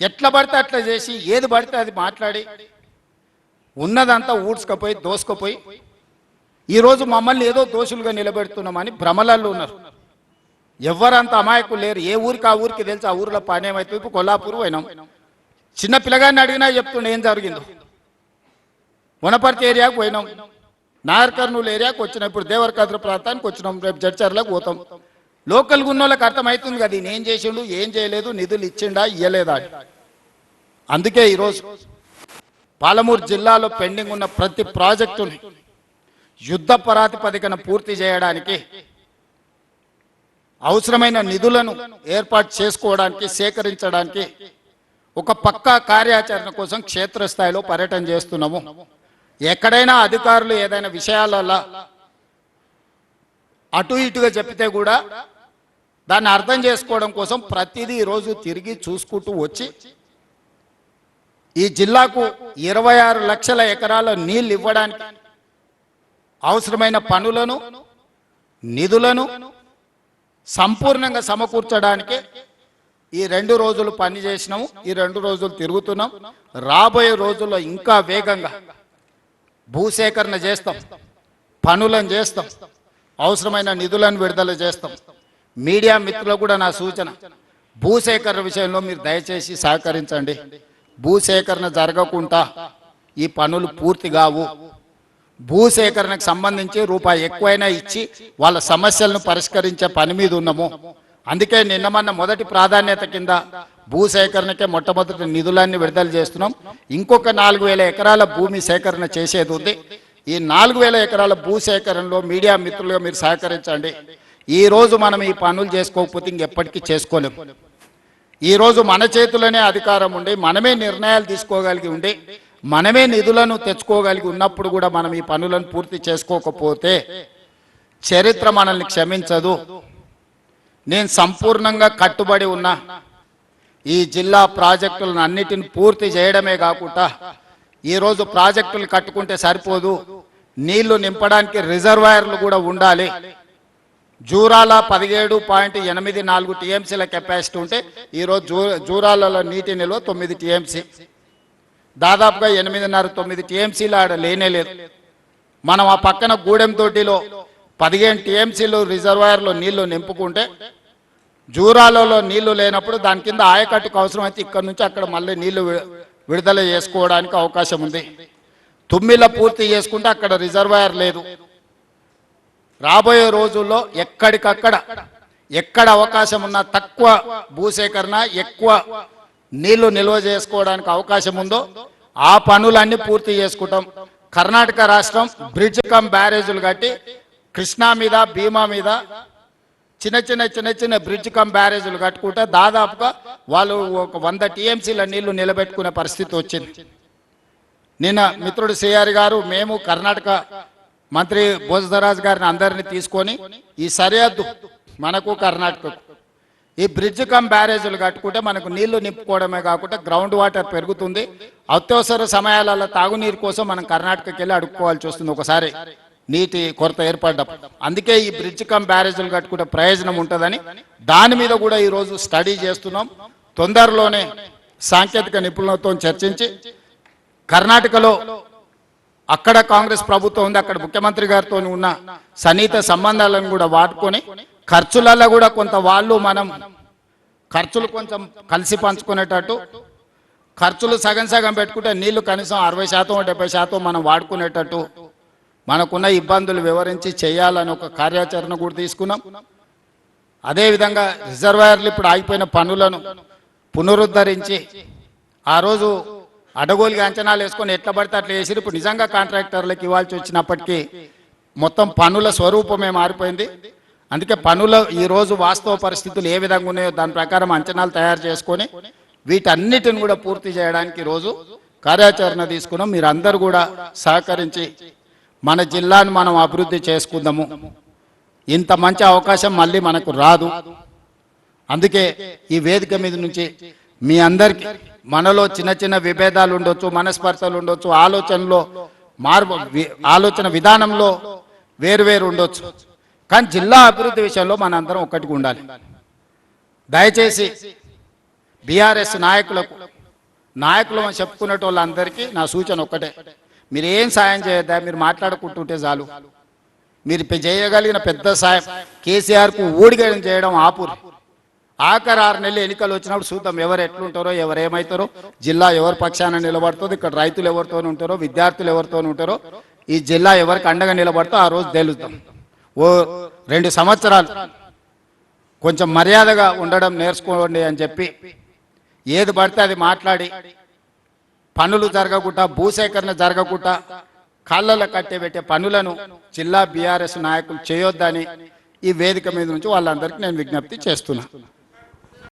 ఎట్లా పడితే అట్లా చేసి ఏది పడితే అది మాట్లాడి ఉన్నదంతా ఊడ్చుకపోయి దోసుకుపోయి ఈరోజు మమ్మల్ని ఏదో దోషులుగా నిలబెడుతున్నామని భ్రమలలో ఉన్నారు. ఎవరంత అమాయకులు లేరు. ఏ ఊరికి ఆ ఊరికి తెలిసి ఆ ఊరిలో పని ఏమైతే ఇప్పుడు కొల్లాపూర్ పోయినాం. చిన్న పిల్లగాన్ని అడిగినా చెప్తుండే ఏం జరిగిందో. వనపర్తి ఏరియాకు పోయినాం, నాగర్ కర్నూలు ఏరియాకు వచ్చినాం, ఇప్పుడు దేవరకద్ర ప్రాంతానికి వచ్చినాం, రేపు జడ్చర్లకు పోతాం. లోకల్గా ఉన్న వాళ్ళకి అర్థమవుతుంది కదా ఈయన ఏం చేసిండు, ఏం చేయలేదు, నిధులు ఇచ్చిండా ఇయ్యలేదా. అందుకే ఈరోజు పాలమూరు జిల్లాలో పెండింగ్ ఉన్న ప్రతి ప్రాజెక్టుని యుద్ధ ప్రాతిపదికన పూర్తి చేయడానికి అవసరమైన నిధులను ఏర్పాటు చేసుకోవడానికి సేకరించడానికి ఒక పక్కా కార్యాచరణ కోసం క్షేత్రస్థాయిలో పర్యటన చేస్తున్నాము. ఎక్కడైనా అధికారులు ఏదైనా విషయాలలో అటు ఇటుగా చెప్తే కూడా దాన్ని అర్థం చేసుకోవడం కోసం ప్రతిదీ ఈరోజు తిరిగి చూసుకుంటూ వచ్చి ఈ జిల్లాకు 26 లక్షల ఎకరాల నీళ్లు ఇవ్వడానికి అవసరమైన పనులను నిధులను సంపూర్ణంగా సమకూర్చడానికి ఈ 2 రోజులు పని చేసినాము. ఈ 2 రోజులు తిరుగుతున్నాం. రాబోయే రోజుల్లో ఇంకా వేగంగా భూసేకరణ చేస్తాం, పనులను చేస్తాం, అవసరమైన నిధులను విడుదల చేస్తాం. మీడియా మిత్రులకు కూడా నా సూచన, భూసేకరణ విషయంలో మీరు దయచేసి సహకరించండి. భూసేకరణ జరగకుండా ఈ పనులు పూర్తి కావు. భూసేకరణకు సంబంధించి రూపాయి ఎక్కువైనా ఇచ్చి వాళ్ళ సమస్యలను పరిష్కరించే పని మీద ఉన్నాము. అందుకే నిన్న మొదటి ప్రాధాన్యత కింద భూసేకరణకే మొట్టమొదటి నిధులన్నీ విడుదల చేస్తున్నాం. ఇంకొక 4000 ఎకరాల భూమి సేకరణ చేసేది ఉంది. ఈ 4000 ఎకరాల భూసేకరణలో మీడియా మిత్రులుగా మీరు సహకరించండి. ఈ రోజు మనం ఈ పనులు చేసుకోకపోతే ఇంకెప్పటికీ చేసుకోలేము. ఈరోజు మన చేతులనే అధికారం ఉండి మనమే నిర్ణయాలు తీసుకోగలిగి ఉండి మనమే నిధులను తెచ్చుకోగలిగి ఉన్నప్పుడు కూడా మనం ఈ పనులను పూర్తి చేసుకోకపోతే చరిత్ర మనల్ని క్షమించదు. నేను సంపూర్ణంగా కట్టుబడి ఉన్నా ఈ జిల్లా ప్రాజెక్టులను అన్నిటిని పూర్తి చేయడమే కాకుండా ఈరోజు ప్రాజెక్టులు కట్టుకుంటే సరిపోదు, నీళ్లు నింపడానికి రిజర్వాయర్లు కూడా ఉండాలి. జూరాల 17.84 టీఎంసీల కెపాసిటీ ఉంటే ఈరోజు జూరాలలో నీటి నిల్వ 9 టీఎంసీ, దాదాపుగా 8.5-9 టీఎంసీలు ఆడ లేనేలేదు. మనం ఆ పక్కన గూడెం తోటిలో 15 టీఎంసీలు రిజర్వాయర్లో నీళ్లు నింపుకుంటే జూరాలలో నీళ్లు లేనప్పుడు దాని కింద ఆయకట్టుకు అవసరమైతే ఇక్కడ నుంచి అక్కడ మళ్ళీ నీళ్లు విడుదల చేసుకోవడానికి అవకాశం ఉంది. తుమ్మిల పూర్తి చేసుకుంటే అక్కడ రిజర్వాయర్ లేదు. రాబోయే రోజుల్లో ఎక్కడికక్కడ ఎక్కడ అవకాశం ఉన్నా తక్కువ భూసేకరణ ఎక్కువ నీళ్లు నిల్వ చేసుకోవడానికి అవకాశం ఉందో ఆ పనులన్నీ పూర్తి చేసుకుంటాం. కర్ణాటక రాష్ట్రం బ్రిడ్జ్ కమ్ బ్యారేజీలు కట్టి కృష్ణా మీద భీమా మీద చిన్న చిన్న బ్రిడ్జ్ కమ్ బ్యారేజీలు కట్టుకుంటే దాదాపుగా వాళ్ళు ఒక 100 టీఎంసీల నీళ్లు నిలబెట్టుకునే పరిస్థితి వచ్చింది. నిన్న మిత్రుడు సిఆర్ గారు మేము కర్ణాటక మంత్రి భోజరాజ్ గారిని అందరినీ తీసుకొని ఈ సరిహద్దు మనకు కర్ణాటకకు ఈ బ్రిడ్జ్ కమ్ బ్యారేజీలు కట్టుకుంటే మనకు నీళ్లు నింపుకోవడమే కాకుండా గ్రౌండ్ వాటర్ పెరుగుతుంది. అత్యవసర సమయాలలో తాగునీరు కోసం మనం కర్ణాటకకి వెళ్ళి అడుక్కోవాల్సి వస్తుంది ఒకసారి నీటి కొరత ఏర్పడ్డప్పుడు. అందుకే ఈ బ్రిడ్జ్ కమ్ బ్యారేజీలు కట్టుకుంటే ప్రయోజనం ఉంటుందని దాని మీద కూడా ఈరోజు స్టడీ చేస్తున్నాం. తొందరలోనే సాంకేతిక నిపుణులతో చర్చించి కర్ణాటకలో అక్కడ కాంగ్రెస్ ప్రభుత్వం ఉంది, అక్కడ ముఖ్యమంత్రి గారితో ఉన్న సన్నిహిత సంబంధాలను కూడా వాడుకొని ఖర్చులలో కూడా కొంత వాళ్ళు మనం ఖర్చులు కొంచెం కలిసి పంచుకునేటట్టు, ఖర్చులు సగం పెట్టుకుంటే నీళ్లు కనీసం 60%-70% మనం వాడుకునేటట్టు మనకున్న ఇబ్బందులు వివరించి చేయాలని ఒక కార్యాచరణ కూడా తీసుకున్నాం. అదేవిధంగా రిజర్వాయర్లు ఇప్పుడు ఆగిపోయిన పనులను పునరుద్ధరించి ఆ రోజు అడగోలుగా అంచనాలు వేసుకొని ఎట్లా పడితే అట్లా వేసి ఇప్పుడు నిజంగా కాంట్రాక్టర్లకు ఇవ్వాల్సి వచ్చినప్పటికీ మొత్తం పనుల స్వరూపమే మారిపోయింది. అందుకే పనుల ఈరోజు వాస్తవ పరిస్థితులు ఏ విధంగా ఉన్నాయో దాని ప్రకారం అంచనాలు తయారు చేసుకొని వీటన్నిటిని కూడా పూర్తి చేయడానికి ఈరోజు కార్యాచరణ తీసుకున్నాం. మీరందరూ కూడా సహకరించి మన జిల్లాను మనం అభివృద్ధి చేసుకుందాము. ఇంత మంచి అవకాశం మళ్ళీ మనకు రాదు. అందుకే ఈ వేదిక మీద నుంచి మీ అందరికీ మనలో చిన్న విభేదాలు ఉండొచ్చు, మనస్పర్ధలు ఉండొచ్చు, ఆలోచన విధానంలో వేరు ఉండొచ్చు, కానీ జిల్లా అభివృద్ధి విషయంలో మనందరం ఒక్కటిగా ఉండాలి. దయచేసి బీఆర్ఎస్ నాయకులకు నాయకులు అని చెప్పుకునే వాళ్ళందరికీ నా సూచన ఒక్కటే, మీరు ఏం సాయం చేయొద్దా, మీరు మాట్లాడుకుంటుంటే చాలు. మీరు చేయగలిగిన పెద్ద సాయం కేసీఆర్కు ఊడిగడం చేయడం ఆపురు. ఆఖరి 6 నెలలు ఎన్నికలు వచ్చినప్పుడు చూద్దాం ఎవరు ఎట్లుంటారో, ఎవరు ఏమవుతారో, జిల్లా ఎవరి పక్షాన నిలబడుతుందో, ఇక్కడ రైతులు ఎవరితో ఉంటారో, విద్యార్థులు ఎవరితో ఉంటారో, ఈ జిల్లా ఎవరికి అండగా నిలబడుతో ఆ రోజు తేలుద్దాం. ఓ 2 సంవత్సరాలు కొంచెం మర్యాదగా ఉండడం నేర్చుకోండి అని చెప్పి ఏది పడితే అది మాట్లాడి పనులు జరగకుండా, భూసేకరణ జరగకుండా కాళ్ళలో కట్టెబెట్టే పనులను జిల్లా బీఆర్ఎస్ నాయకులు చేయొద్దని ఈ వేదిక మీద నుంచి వాళ్ళందరికీ నేను విజ్ఞప్తి చేస్తున్నా.